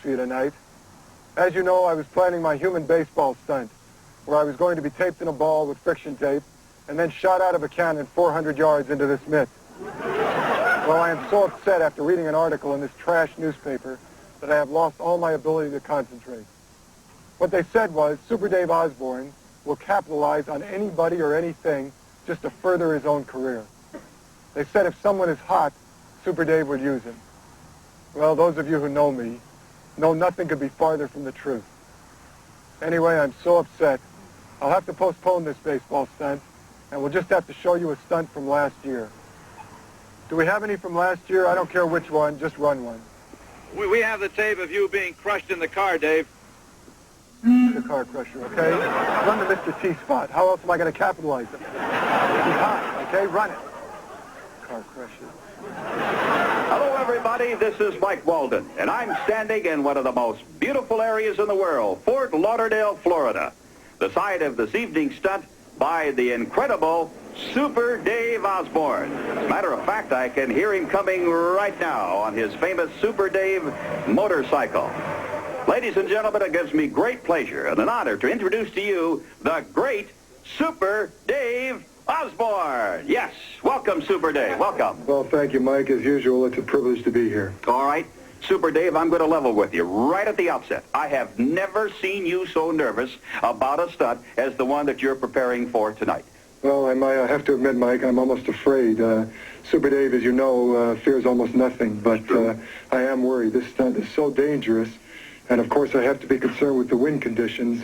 for you tonight. As you know, I was planning my human baseball stunt, where I was going to be taped in a ball with friction tape and then shot out of a cannon 400 yards into this mitt. Well, I am so upset after reading an article in this trash newspaper that I have lost all my ability to concentrate. What they said was Super Dave Osborne will capitalize on anybody or anything just to further his own career. They said if someone is hot, Super Dave would use him. Well, those of you who know me know nothing could be farther from the truth. Anyway, I'm so upset. I'll have to postpone this baseball stunt, and we'll just have to show you a stunt from last year. Do we have any from last year? I don't care which one, just run one. We have the tape of you being crushed in the car, Dave. The car crusher, okay? Run the Mr.T spot. How else am I going to capitalize it? He's hot, okay? Run it. Car crusher. Hello, everybody. This is Mike Walden, and I'm standing in one of the most beautiful areas in the world, Fort Lauderdale, Florida, the site of this evening's stunt by the incredible Super Dave Osborne. As a matter of fact, I can hear him coming right now on his famous Super Dave motorcycle. Ladies and gentlemen, it gives me great pleasure and an honor to introduce to you the great Super Dave Osborne. Yes, welcome, Super Dave. Welcome. Well, thank you, Mike. As usual, it's a privilege to be here. All right. Super Dave, I'm going to level with you right at the outset. I have never seen you so nervous about a stunt as the one that you're preparing for tonight. Well, I have to admit, Mike, I'm almost afraid. Super Dave, as you know, fears almost nothing, but I am worried. This stunt is so dangerous, and of course I have to be concerned with the wind conditions.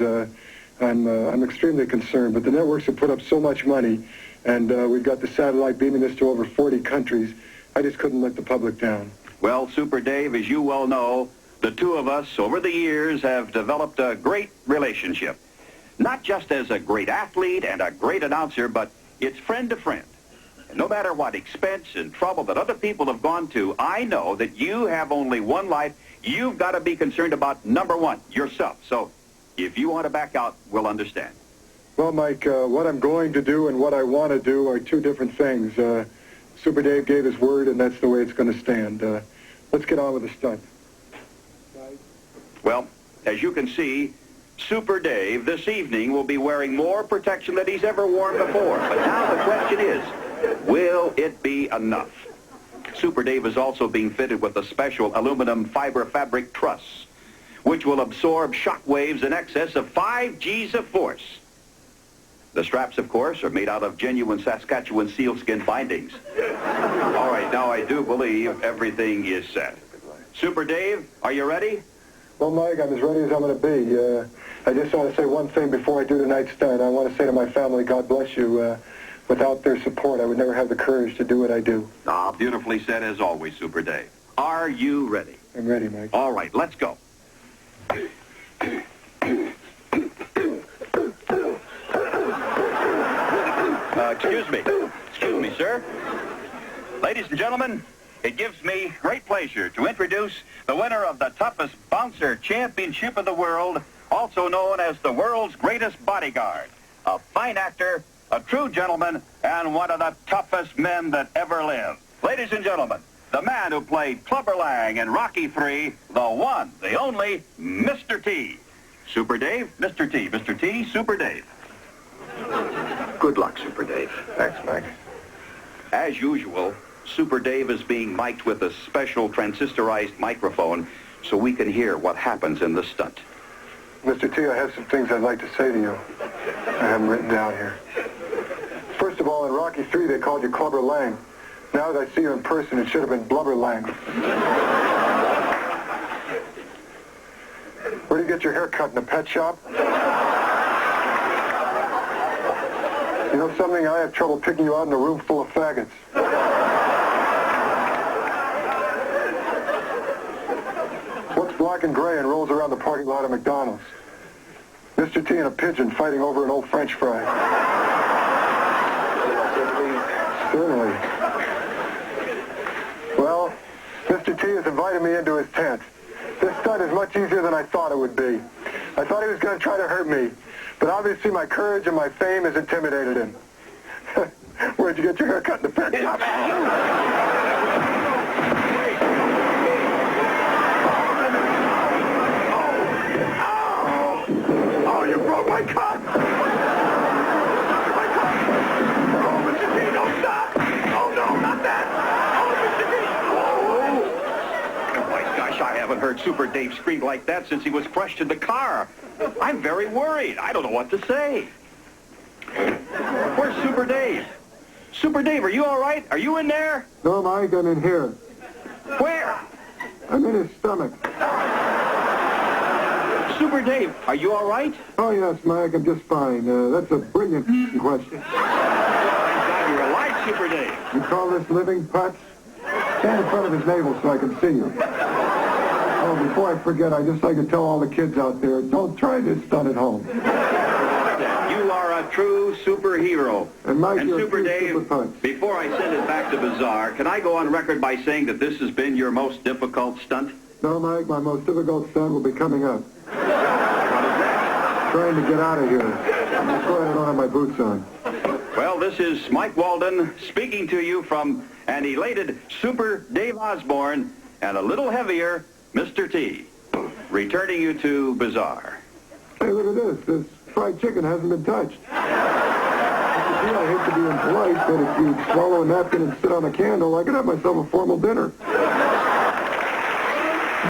I'm extremely concerned, but the networks have put up so much money, and we've got the satellite beaming this to over 40 countries. I just couldn't let the public down. Well, Super Dave, as you well know, the two of us over the years have developed a great relationship. Not just as a great athlete and a great announcer, but it's friend to friend. And no matter what expense and trouble that other people have gone to, I know that you have only one life. You've got to be concerned about, number one, yourself. So if you want to back out, we'll understand. Well, Mike, what I'm going to do and what I want to do are two different things. Super Dave gave his word, and that's the way it's going to stand. Let's get on with the stunt. Well, as you can see, Super Dave this evening will be wearing more protection than he's ever worn before. But now the question is, will it be enough? Super Dave is also being fitted with a special aluminum fiber fabric truss, which will absorb shock waves in excess of 5 G's of force. The straps, of course, are made out of genuine Saskatchewan sealskin bindings. All right, now I do believe everything is set. Super Dave, are you ready? Well, Mike, I'm as ready as I'm going to be. I just want to say one thing before I do tonight's stunt. I want to say to my family, God bless you. Without their support, I would never have the courage to do what I do. Ah, beautifully said as always, Super Dave. Are you ready? I'm ready, Mike. All right, let's go. Excuse me, sir. Ladies and gentlemen, it gives me great pleasure to introduce the winner of the toughest bouncer championship of the world, also known as the world's greatest bodyguard, a fine actor, a true gentleman, and one of the toughest men that ever lived. Ladies and gentlemen, the man who played Clubber Lang in Rocky III, the one, the only, Mr.T. Super Dave, Mr.T, Mr.T, Super Dave. Good luck, Super Dave. Thanks, Mike. As usual, Super Dave is being mic'd with a special transistorized microphone so we can hear what happens in the stunt. Mr. T, I have some things I'd like to say to you. I have them written down here. First of all, in Rocky III, they called you Clubber Lang. Now that I see you in person, it should have been Blubber Lang. Where do you get your hair cut, in a pet shop? You know something? I have trouble picking you out in a room full of faggots. What's black and gray and rolls around the parking lot of McDonald's? Mr. T and a pigeon fighting over an old French fry. Certainly. Well, Mr. T has invited me into his tent. This stunt is much easier than I thought it would be. I thought he was going to try to hurt me, but obviously my courage and my fame has intimidated him. Where'd you get your hair cut, in the pet shop? heard Super Dave scream like that since he was crushed in the car. I'm very worried. I don't know what to say. Where's Super Dave? Super Dave, are you all right? Are you in there? No, Mike, I'm in here. Where? I'm in his stomach. Super Dave, are you all right? Oh, yes, Mike, I'm just fine. That's a brilliant question. Thank God you're alive, Super Dave. You call this living putz? Stand in front of his navel so I can see you. Oh, before I forget, I'd just like to tell all the kids out there, don't try this stunt at home. You are a true superhero. And Mike, you're Super a true Dave, super putz. before I send it back to Bizarre, can I go on record by saying that this has been your most difficult stunt? No, Mike, my most difficult stunt will be coming up. What is that? Trying to get out of here. That's why I don't have my boots on. Well, this is Mike Walden speaking to you from an elated Super Dave Osborne and a little heavier Mr.T. Returning you to Bizarre. Hey, look at this. This fried chicken hasn't been touched. I hate to be impolite, but if you swallow a napkin and sit on a candle, I could have myself a formal dinner.